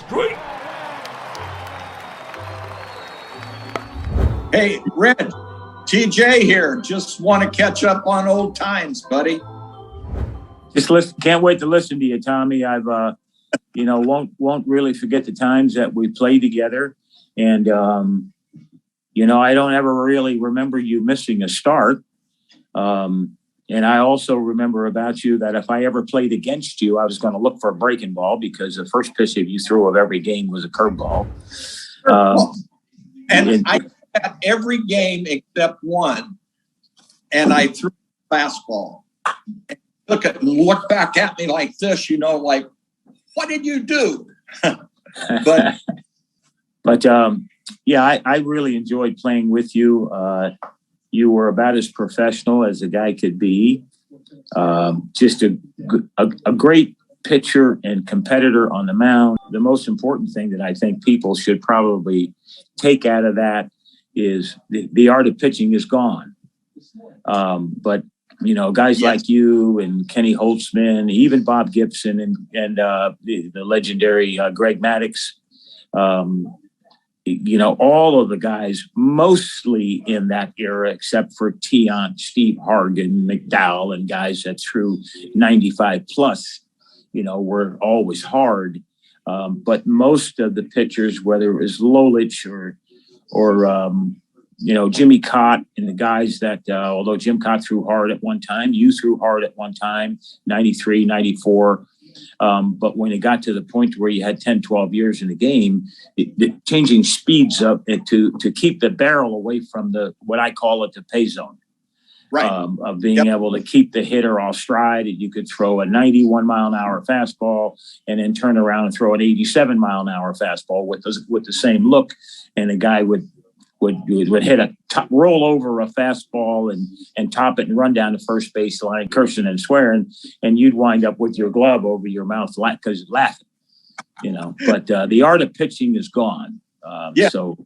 Straight. Hey, Reg, TJ here. Just want to catch up on old times, buddy. Just listen. Can't wait to listen to you, Tommy. I've, won't really forget the times that we played together. And, I don't ever really remember you missing a start. And I also remember about you that if I ever played against you, I was going to look for a breaking ball because the first pitch that you threw of every game was a curveball. I had every game except one, and I threw a fastball. And look back at me like this, like, what did you do? But I really enjoyed playing with you. You were about as professional as a guy could be. Just a great pitcher and competitor on the mound. The most important thing that I think people should probably take out of that is the art of pitching is gone. But guys like you and Kenny Holtzman, even Bob Gibson and the legendary Greg Maddux, all of the guys mostly in that era, except for Tiant, Steve Hargan, McDowell, and guys that threw 95 plus, were always hard. But most of the pitchers, whether it was Lolich or Jimmy Cott and the guys that, although Jim Cott threw hard at one time, you threw hard at one time, 93, 94. But when it got to the point where you had 10, 12 years in the game, changing speeds up to keep the barrel away from what I call it, the pay zone. Right. Of being able to keep the hitter off stride. And you could throw a 91 mile an hour fastball and then turn around and throw an 87 mile an hour fastball with the same look. And the guy would hit roll over a fastball and top it and run down the first baseline, cursing and swearing, and you'd wind up with your glove over your mouth because you're laughing, But the art of pitching is gone. So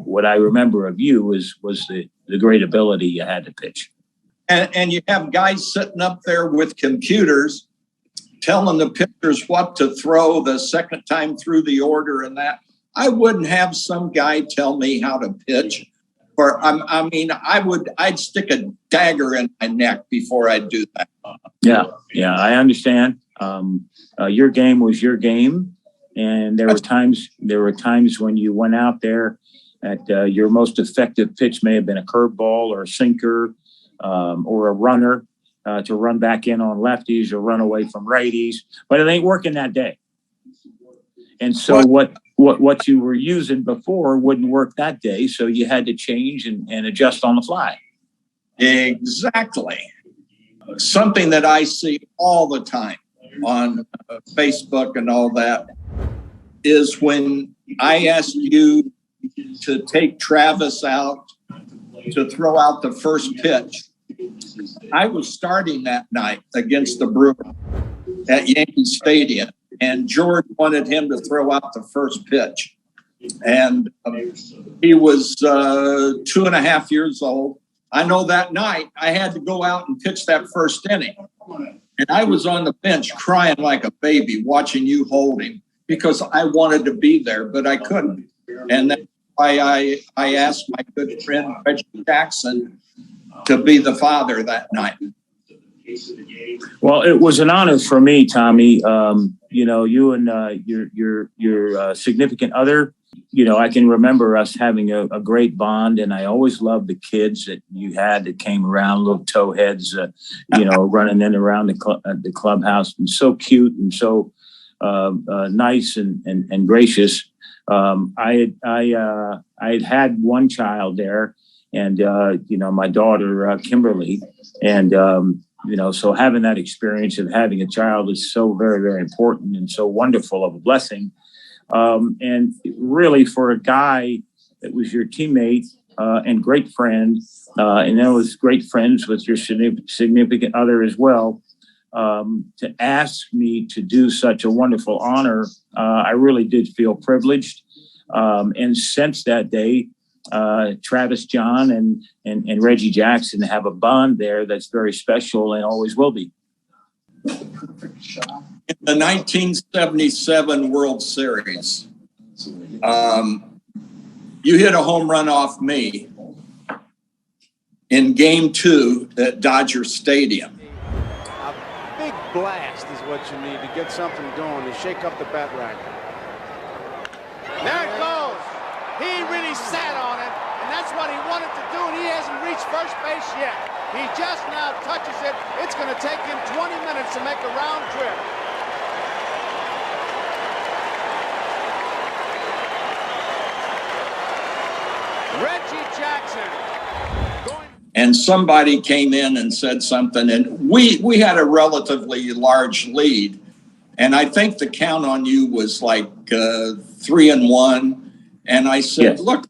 what I remember of you was the great ability you had to pitch. And you have guys sitting up there with computers telling the pitchers what to throw the second time through the order and that. I wouldn't have some guy tell me how to pitch. I'd stick a dagger in my neck before I'd do that. Yeah, I understand. Your game was your game, and there were times when you went out there at your most effective pitch may have been a curveball or a sinker or a runner to run back in on lefties or run away from righties, but it ain't working that day. And so what you were using before wouldn't work that day. So you had to change and adjust on the fly. Exactly. Something that I see all the time on Facebook and all that is when I asked you to take Travis out to throw out the first pitch. I was starting that night against the Brewers at Yankee Stadium. And George wanted him to throw out the first pitch. And he was 2.5 years old. I know that night I had to go out and pitch that first inning. And I was on the bench crying like a baby watching you hold him because I wanted to be there, but I couldn't. And that's why I asked my good friend Reggie Jackson to be the father that night. Well, it was an honor for me, Tommy. You and your significant other, I can remember us having a great bond, and I always loved the kids that you had that came around, little towheads, running in around the clubhouse, and so cute and so nice and gracious. I had one child there, and my daughter Kimberly, and. So having that experience of having a child is so very, very important and so wonderful of a blessing. And really for a guy that was your teammate and great friend, and then was great friends with your significant other as well, to ask me to do such a wonderful honor, I really did feel privileged. And since that day, Travis John and Reggie Jackson have a bond there that's very special and always will be. In the 1977 World Series, you hit a home run off me in Game 2 at Dodger Stadium. A big blast is what you need to get something going, to shake up the bat rack. There it goes. He really sat on it, and that's what he wanted to do, and he hasn't reached first base yet. He just now touches it. It's going to take him 20 minutes to make a round trip. Reggie Jackson. And somebody came in and said something, and we had a relatively large lead. And I think the count on you was like 3-1. And I said, Yes. Look,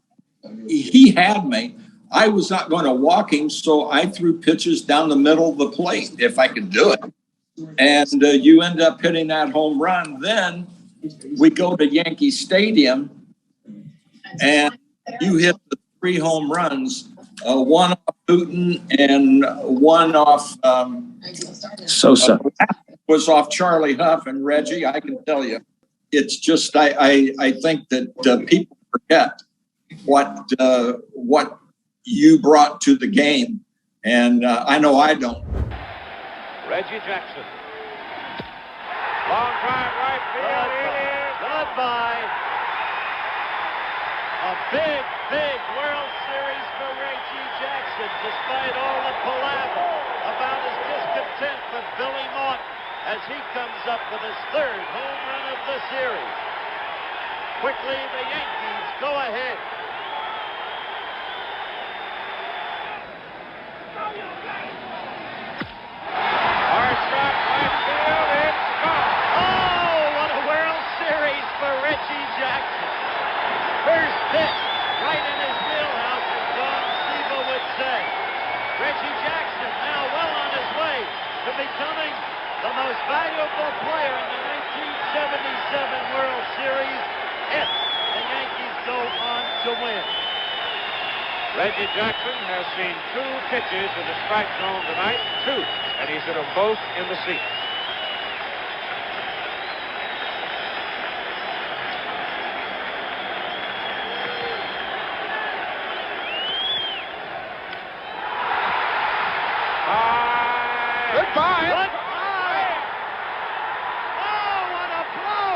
he had me. I was not going to walk him, so I threw pitches down the middle of the plate if I could do it. And you end up hitting that home run. Then we go to Yankee Stadium, and you hit the 3 home runs, one off Putin and one off Sosa. Was off Charlie Huff and Reggie. I can tell you, it's just I think that people forget what you brought to the game, and I know I don't. Reggie Jackson. Long drive right field. Goodbye. A big World Series for Reggie Jackson, despite all the palaver about his discontent with Billy Martin as he comes up with his 3rd home run of the series. Quickly, the Yankees go ahead. Hard shot, right field, it's gone. Oh, what a World Series for Reggie Jackson. First pitch, right in his wheelhouse, as Don Siegel would say. Reggie Jackson now well on his way to becoming the most valuable player in the 1977 World Series if the Yankees go on to win. Reggie Jackson has seen 2 pitches in the strike zone tonight, 2, and he's hit them both in the seats. Goodbye. Goodbye. Oh, what a blow.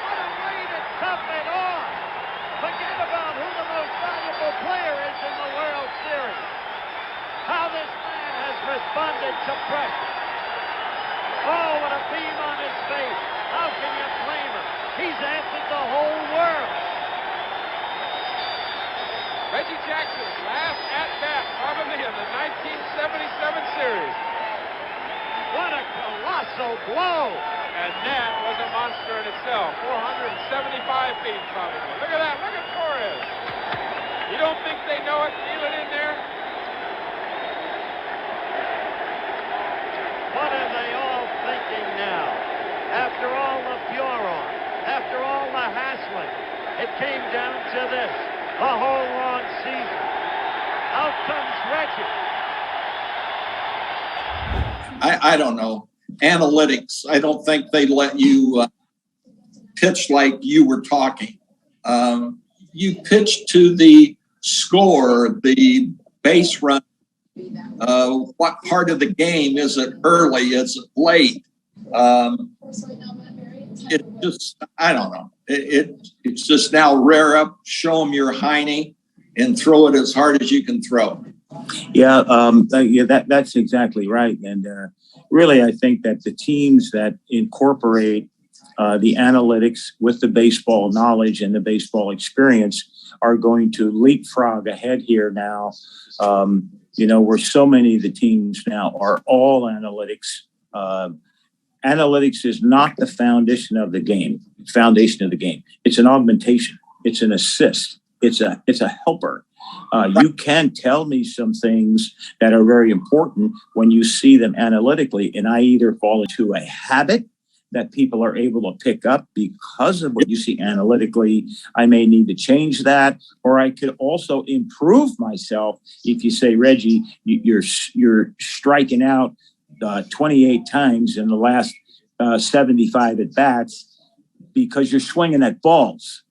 What a way to top it off. Forget about who the most valuable player is in the World Series. How this man has responded to pressure. Oh, what a beam on his face. How can you blame him? He's answered the whole world. Reggie Jackson's last at-bat probably in the 1977 series. What a colossal blow. And that was a monster in itself. 475 feet probably. Look at that. Look at Torres. You don't think they know it? Feel it in there? What are they all thinking now? After all the furor, after all the hassling, it came down to this. A whole long season. Out comes Reggie. I don't know. Analytics, I don't think they let you pitch like you were talking. You pitch to the score, the base run. What part of the game is it early? Is it late? It just, I don't know. It's just now rear up, show them your hiney, and throw it as hard as you can throw. Yeah, that's exactly right. And really, I think that the teams that incorporate the analytics with the baseball knowledge and the baseball experience are going to leapfrog ahead here now. Where so many of the teams now are all analytics. Analytics is not the foundation of the game. It's an augmentation. It's an assist. It's a helper. You can tell me some things that are very important when you see them analytically, and I either fall into a habit that people are able to pick up because of what you see analytically. I may need to change that, or I could also improve myself. If you say, Reggie, you're striking out 28 times in the last 75 at bats because you're swinging at balls.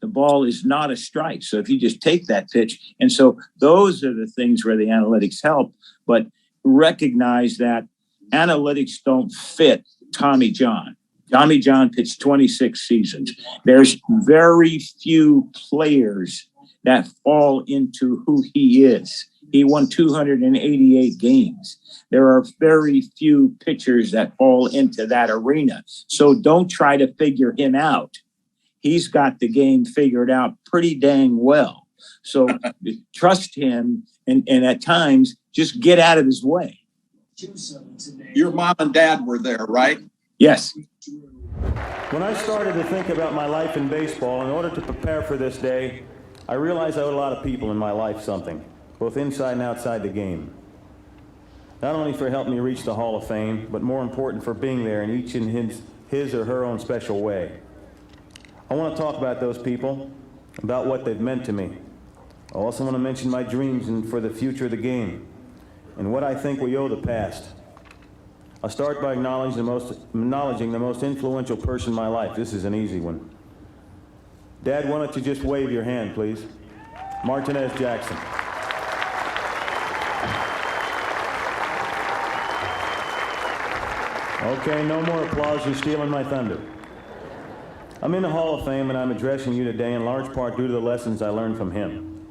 The ball is not a strike. So if you just take that pitch, and so those are the things where the analytics help, but recognize that analytics don't fit Tommy John. Tommy John pitched 26 seasons. There's very few players that fall into who he is. He won 288 games. There are very few pitchers that fall into that arena. So don't try to figure him out. He's got the game figured out pretty dang well. So trust him and at times just get out of his way. Your mom and dad were there, right? Yes. When I started to think about my life in baseball, in order to prepare for this day, I realized I owed a lot of people in my life something, both inside and outside the game. Not only for helping me reach the Hall of Fame, but more important for being there in each in his or her own special way. I want to talk about those people, about what they've meant to me. I also want to mention my dreams and for the future of the game, and what I think we owe the past. I'll start by acknowledging the most influential person in my life. This is an easy one. Dad, why don't you just wave your hand, please? Martinez Jackson. Okay, no more applause. You're stealing my thunder. I'm in the Hall of Fame, and I'm addressing you today in large part due to the lessons I learned from him.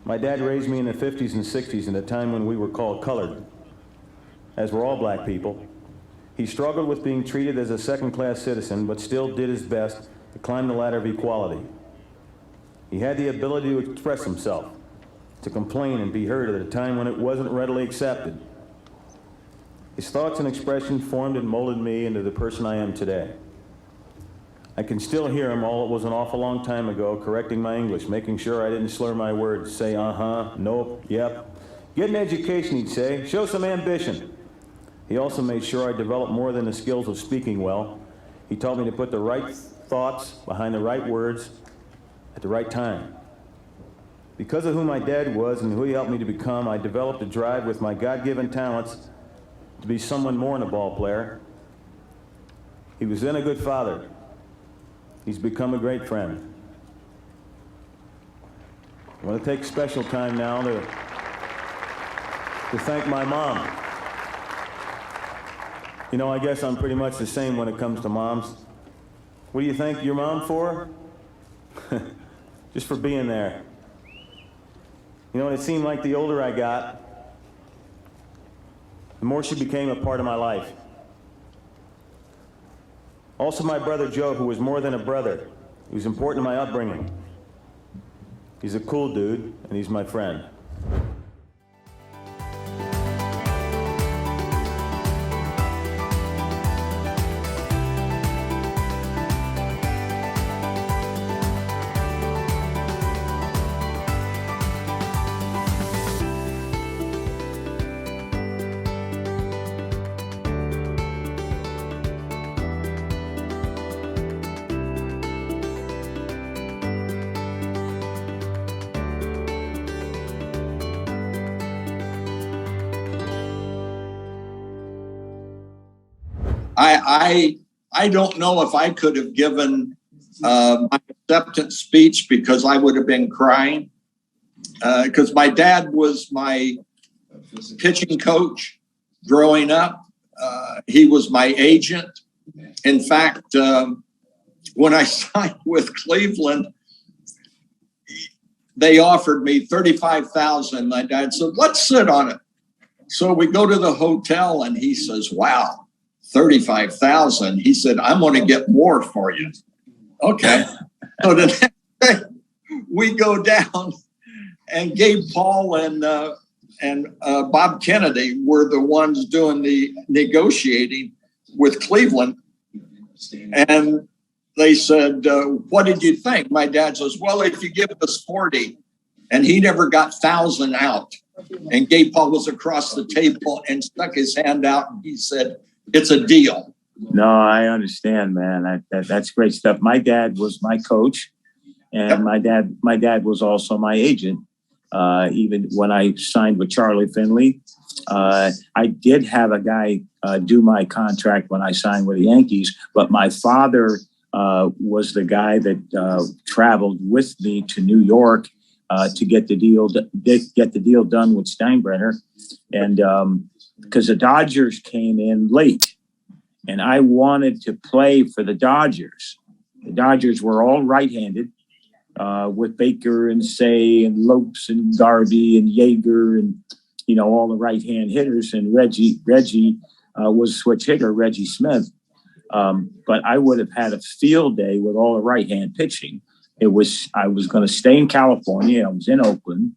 My dad raised me in the 50s and 60s in a time when we were called colored, as were all black people. He struggled with being treated as a second-class citizen, but still did his best to climb the ladder of equality. He had the ability to express himself, to complain and be heard at a time when it wasn't readily accepted. His thoughts and expressions formed and molded me into the person I am today. I can still hear him, all it was an awful long time ago, correcting my English, making sure I didn't slur my words, say uh-huh, nope, yep. Get an education, he'd say, show some ambition. He also made sure I developed more than the skills of speaking well. He taught me to put the right thoughts behind the right words at the right time. Because of who my dad was and who he helped me to become, I developed a drive with my God-given talents to be someone more than a ball player. He was then a good father. He's become a great friend. I want to take special time now to thank my mom. You know, I guess I'm pretty much the same when it comes to moms. What do you thank your mom for? Just for being there. You know, it seemed like the older I got, the more she became a part of my life. Also my brother Joe, who was more than a brother. He was important to my upbringing. He's a cool dude, and he's my friend. I don't know if I could have given my acceptance speech because I would have been crying. Because my dad was my pitching coach growing up. He was my agent. In fact, when I signed with Cleveland, they offered me $35,000. My dad said, let's sit on it. So we go to the hotel and he says, wow, $35,000. He said, I'm going to get more for you. Okay. So the next day we go down and Gabe Paul and Bob Kennedy were the ones doing the negotiating with Cleveland. And they said, what did you think? My dad says, well, if you give us 40, and he never got 1,000 out. And Gabe Paul was across the table and stuck his hand out and he said, it's a deal. No, I understand, man. That's great stuff. My dad was my coach, and yep. my dad was also my agent. Even when I signed with Charlie Finley I did have a guy do my contract when I signed with the Yankees, but my father was the guy that traveled with me to New York to get the deal done with Steinbrenner, and because the Dodgers came in late, and I wanted to play for the Dodgers. The Dodgers were all right-handed with Baker and Say and Lopes and Garvey and Yeager and all the right-hand hitters, and Reggie was a switch hitter, Reggie Smith. But I would have had a field day with all the right-hand pitching. I was going to stay in California. I was in Oakland,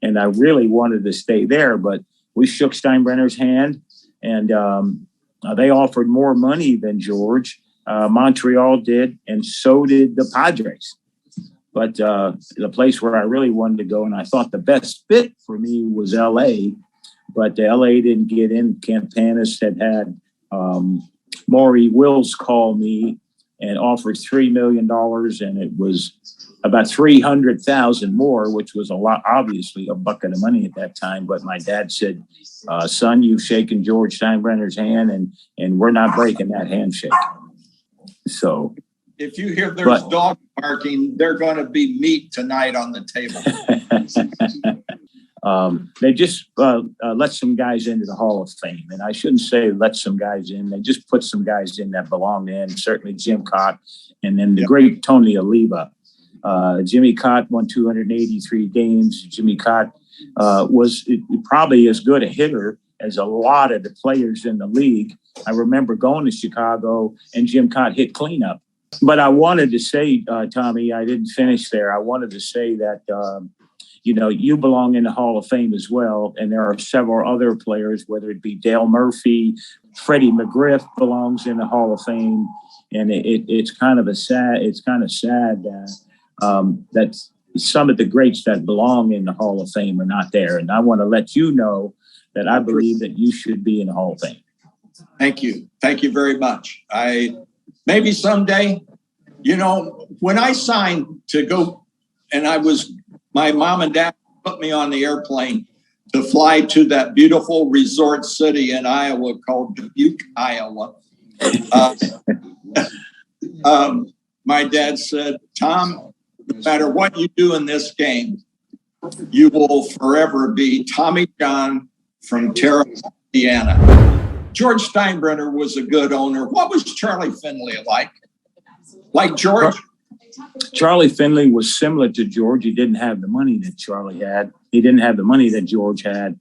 and I really wanted to stay there. But we shook Steinbrenner's hand, and they offered more money than George. Montreal did, and so did the Padres. But the place where I really wanted to go, and I thought the best fit for me was L.A., but L.A. didn't get in. Campanis had Maury Wills call me and offered $3 million, and it was about $300,000 more, which was a lot, obviously a bucket of money at that time. But my dad said, son, you've shaken George Steinbrenner's hand, and we're not breaking that handshake. So if you hear there's dog barking, they're going to be meat tonight on the table. They just let some guys into the Hall of Fame. And I shouldn't say let some guys in. They just put some guys in that belong in, certainly Jim Cott, and then the great Tony Oliva. Jimmy Cott won 283 games. Jimmy Cott was probably as good a hitter as a lot of the players in the league. I remember going to Chicago, and Jim Cott hit cleanup. But I wanted to say, Tommy, I didn't finish there. I wanted to say that, you belong in the Hall of Fame as well. And there are several other players, whether it be Dale Murphy, Freddie McGriff belongs in the Hall of Fame. And it's kind of sad that some of the greats that belong in the Hall of Fame are not there. And I want to let you know that I believe that you should be in the Hall of Fame. Thank you. Thank you very much. Maybe someday, when I signed to go, and my mom and dad put me on the airplane to fly to that beautiful resort city in Iowa called Dubuque, Iowa. My dad said, Tom, no matter what you do in this game, you will forever be Tommy John from Terre, Indiana. George Steinbrenner was a good owner. What was Charlie Finley like? Like George? Charlie Finley was similar to George. He didn't have the money that Charlie had. He didn't have the money that George had.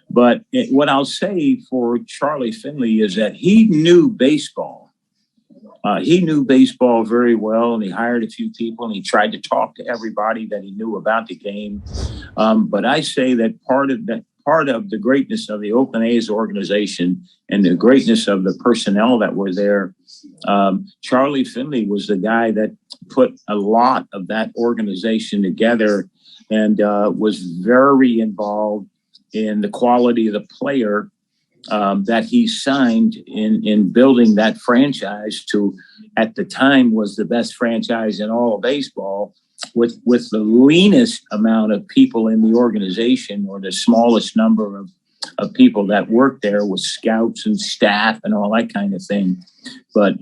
But what I'll say for Charlie Finley is that he knew baseball. He knew baseball very well, and he hired a few people, and he tried to talk to everybody that he knew about the game. But I say that part of the greatness of the Oakland A's organization and the greatness of the personnel that were there, Charlie Finley was the guy that put a lot of that organization together and was very involved in the quality of the player that he signed in building that franchise to, at the time, was the best franchise in all of baseball, with the leanest amount of people in the organization, or the smallest number of people that worked there, with scouts and staff and all that kind of thing. But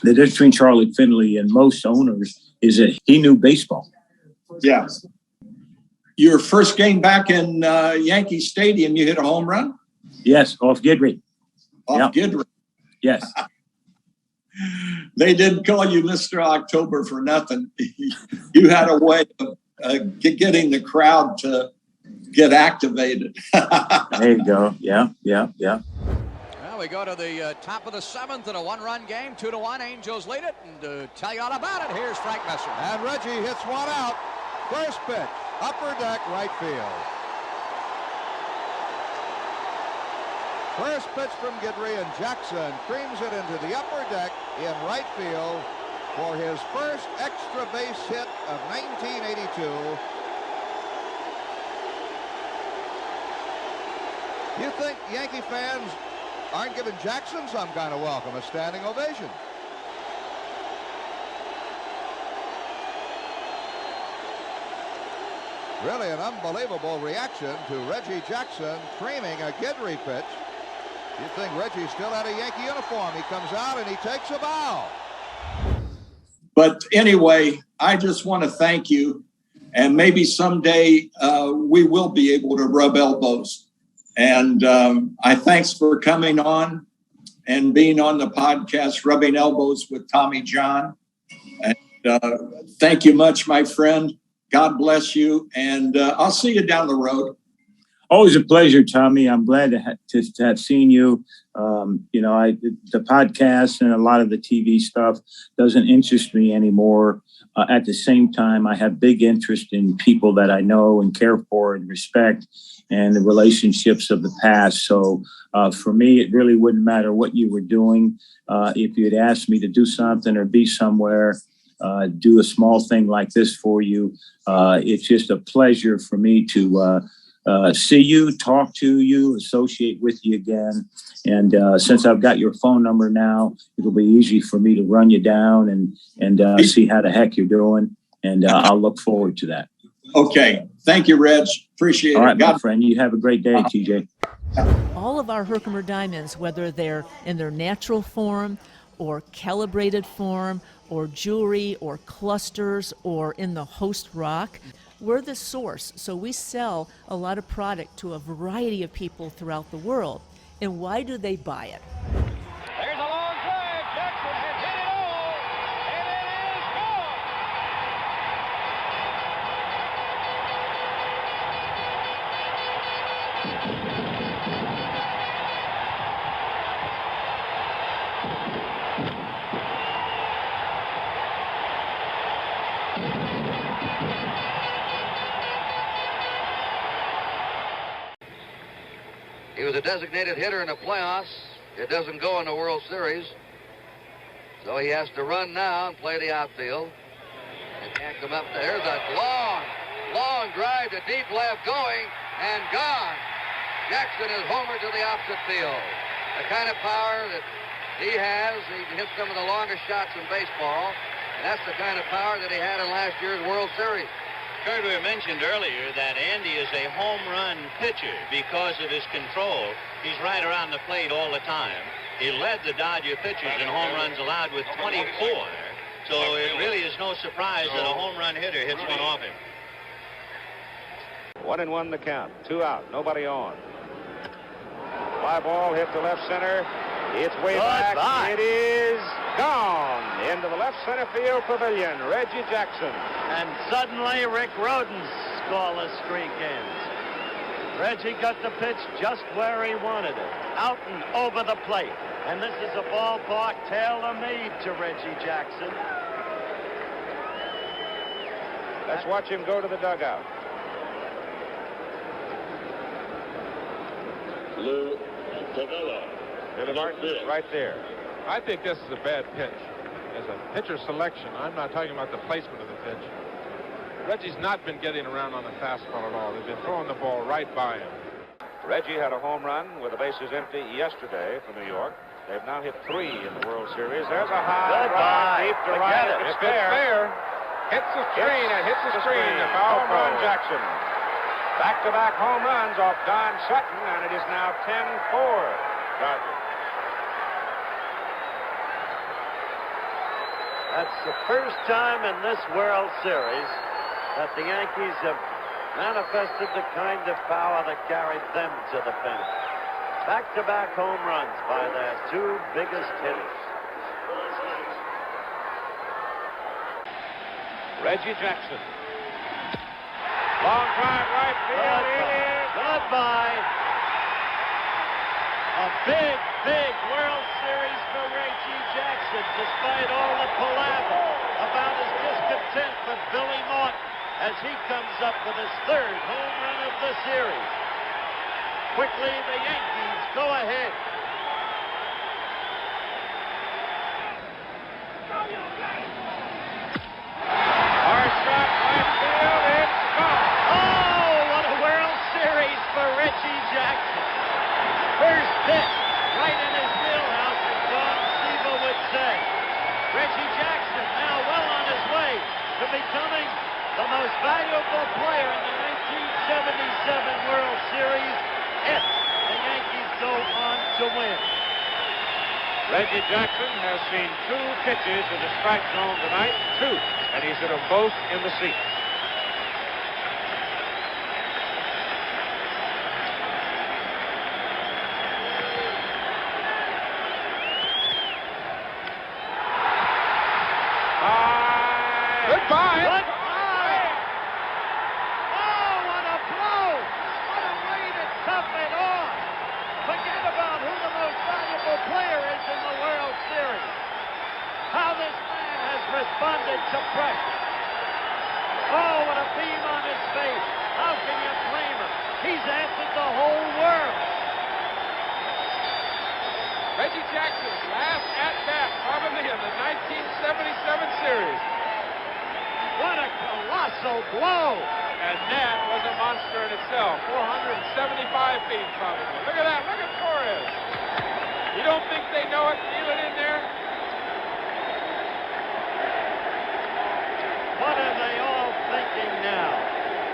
the difference between Charlie Finley and most owners is that he knew baseball. Yeah. Your first game back in Yankee Stadium, you hit a home run? Yes, off Guidry. Guidry. Yes. They didn't call you Mr. October for nothing. You had a way of getting the crowd to get activated. There you go. Yeah. Well, we go to the top of the seventh in a one-run game, 2-1. Angels lead it, and to tell you all about it, here's Frank Messer. And Reggie hits one out. First pitch, upper deck, right field. First pitch from Guidry, and Jackson creams it into the upper deck in right field for his first extra base hit of 1982. You think Yankee fans aren't giving Jackson some kind of welcome, a standing ovation? Really an unbelievable reaction to Reggie Jackson creaming a Guidry pitch. You'd think Reggie still had a Yankee uniform. He comes out and he takes a bow. But anyway, I just want to thank you. And maybe someday we will be able to rub elbows. And I thanks for coming on and being on the podcast, Rubbing Elbows with Tommy John. And thank you much, my friend. God bless you. And I'll see you down the road. Always a pleasure, Tommy. I'm glad to have seen you. The podcast and a lot of the TV stuff doesn't interest me anymore. At the same time, I have big interest in people that I know and care for and respect and the relationships of the past. So for me, it really wouldn't matter what you were doing. If you'd asked me to do something or be somewhere, do a small thing like this for you, it's just a pleasure for me to see you, talk to you, associate with you again. And since I've got your phone number now, it'll be easy for me to run you down and see how the heck you're doing. And I'll look forward to that. Okay. Thank you, Reg. Appreciate it. All right, my friend. You have a great day, TJ. All of our Herkimer diamonds, whether they're in their natural form or calibrated form or jewelry or clusters or in the host rock, we're the source. So we sell a lot of product to a variety of people throughout the world. And why do they buy it? There's a long drive. Jackson has hit it all, and it is gone. He was a designated hitter in the playoffs. It doesn't go in the World Series. So he has to run now and play the outfield. And can't come up. There's a long drive to deep left going and gone. Jackson is homered to the opposite field. The kind of power that he has, he hits some of the longest shots in baseball. And that's the kind of power that he had in last year's World Series. Kurt, we mentioned earlier that Andy is a home run pitcher because of his control. He's right around the plate all the time. He led the Dodger pitchers in home runs allowed with 24. So it really is no surprise that a home run hitter hits one off him. 1-1 the count. 2 out. Nobody on. Fly ball hit to left center. It's way back. It is gone into the left center field pavilion. Reggie Jackson. And suddenly Rick Rhoden's scoreless streak ends. Reggie got the pitch just where he wanted it, out and over the plate. And this is a ballpark tailor-made to Reggie Jackson. Let's watch him go to the dugout. Lou Pavella. Billy Martin is right there. I think this is a bad pitch. As a pitcher selection, I'm not talking about the placement of the pitch. Reggie's not been getting around on the fastball at all. They've been throwing the ball right by him. Reggie had a home run with the bases empty yesterday for New York. They've now hit 3 in the World Series. There's a high drive deep to right. It's fair. Hits the screen and hits the screen. Home run Jackson. Back-to-back home runs off Don Sutton, and it is now 10-4 Dodgers. That's the first time in this World Series that the Yankees have manifested the kind of power that carried them to the pennant. Back-to-back home runs by their 2 biggest hitters. Reggie Jackson. Long drive right field. Goodbye. A big World Series for Reggie Jackson, despite all the palaver about his discontent with Billy Martin as he comes up with his 3rd home run of the series. Quickly, the Yankees go ahead. Hard shot right field. It's gone. Oh, what a World Series for Reggie Jackson. First pitch, right in his wheelhouse, as Don Siva would say. Reggie Jackson now well on his way to becoming the most valuable player in the Reggie Jackson has seen 2 pitches in the strike zone tonight, 2, and he's hit them both in the seats. Goodbye. Goodbye. Oh, what a blow. What a way to tough it on. Forget about who the most valuable player is in the World Series. How this man has responded to pressure. Oh, what a beam on his face. How can you blame him? He's answered the whole world. Reggie Jackson's last at-bat, probably in the 1977 series. What a colossal blow. And that was a monster in itself. 475 feet, probably. Look at that. Look at Torres. You don't think they know it? Feel it in there? What are they all thinking now?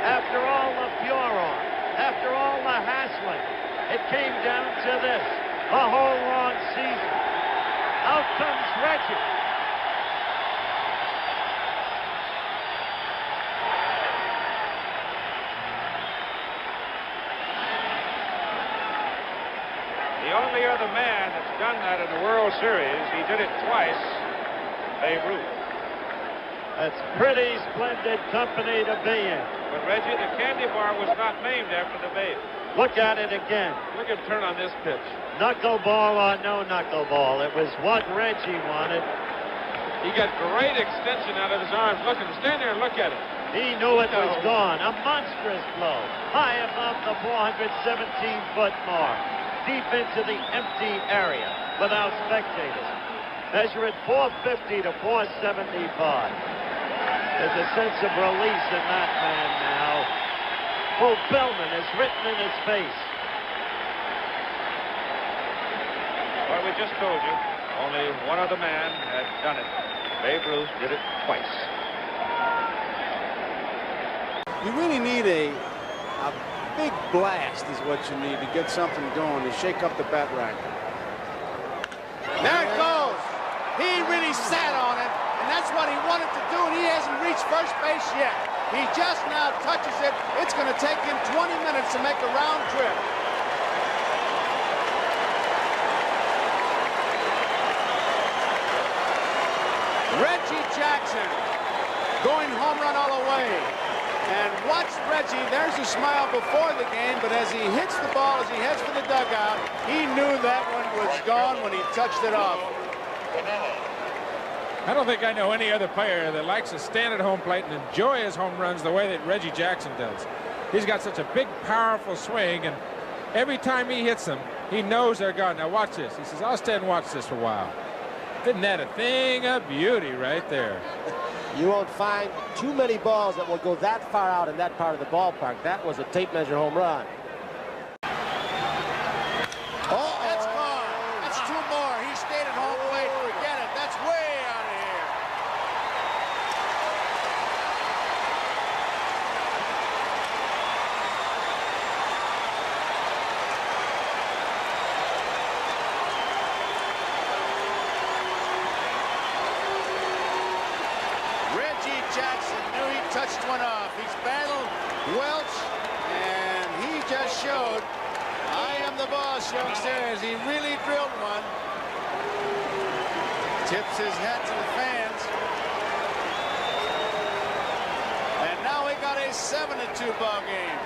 After all the furor, after all the hassling, it came down to this. A whole long season. Out comes Reggie. The only other man that's done that in the World Series, he did it twice, Babe Ruth. That's pretty splendid company to be in. But Reggie, the candy bar was not named after the babe. Look at it again. Look at him turn on this pitch. Knuckleball or no knuckleball. It was what Reggie wanted. He got great extension out of his arms. Look at him. Stand there and look at him. He knew it was gone. A monstrous blow. High above the 417-foot mark. Deep into the empty area without spectators. Measure it 450 to 475. There's a sense of release in that man now. Fulfillment is written in his face. Well, we just told you, only one other man had done it. Babe Ruth did it twice. You really need a big blast is what you need to get something going, to shake up the bat racket. There it goes. He really sat on it, and that's what he wanted to do, and he hasn't reached first base yet. He just now touches it. It's going to take him 20 minutes to make a round trip. Reggie Jackson going home run all the way. And watch Reggie, there's a smile before the game, but as he hits the ball, as he heads for the dugout, he knew that one was gone when he touched it off. I don't think I know any other player that likes to stand at home plate and enjoy his home runs the way that Reggie Jackson does. He's got such a big, powerful swing, and every time he hits them, he knows they're gone. Now watch this. He says, I'll stand and watch this for a while. Isn't that a thing of beauty right there? You won't find too many balls that will go that far out in that part of the ballpark. That was a tape measure home run. Oh, that's gone. That's 2 more. He stayed at home plate. Forget it. That's way out of here. Reggie Jackson knew he touched one off. He's battled Welch, and he just showed, I am the boss, youngsters. He really drilled one. Tips his hat to the fans. And now we got a 7-2 ball game.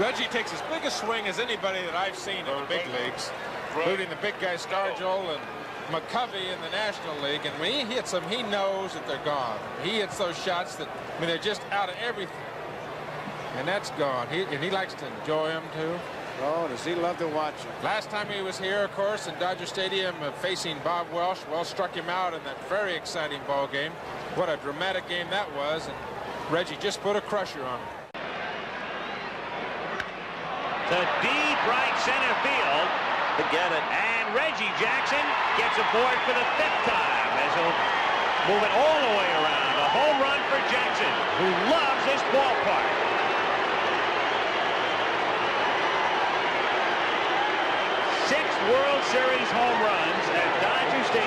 Reggie takes as big a swing as anybody that I've seen in the big leagues, including the big guy Stargell and McCovey in the National League. And when he hits them, he knows that they're gone. He hits those shots that, I mean, they're just out of everything. And that's gone. And he likes to enjoy them, too. Oh, does he love to watch him. Last time he was here, of course, in Dodger Stadium facing Bob Welch. Welch struck him out in that very exciting ball game. What a dramatic game that was. And Reggie just put a crusher on him. To deep right center field. Forget it. And Reggie Jackson gets aboard for the 5th time as he'll move it all the way around. A home run for Jackson, who loves this ballpark. 6 World Series home runs at Dodger Stadium.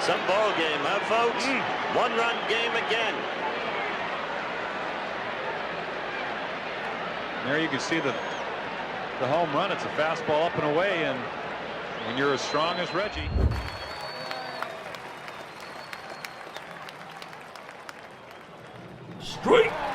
Some ball game, huh, folks? One-run game again. There you can see the home run. It's a fastball up and away, and when you're as strong as Reggie. Strike.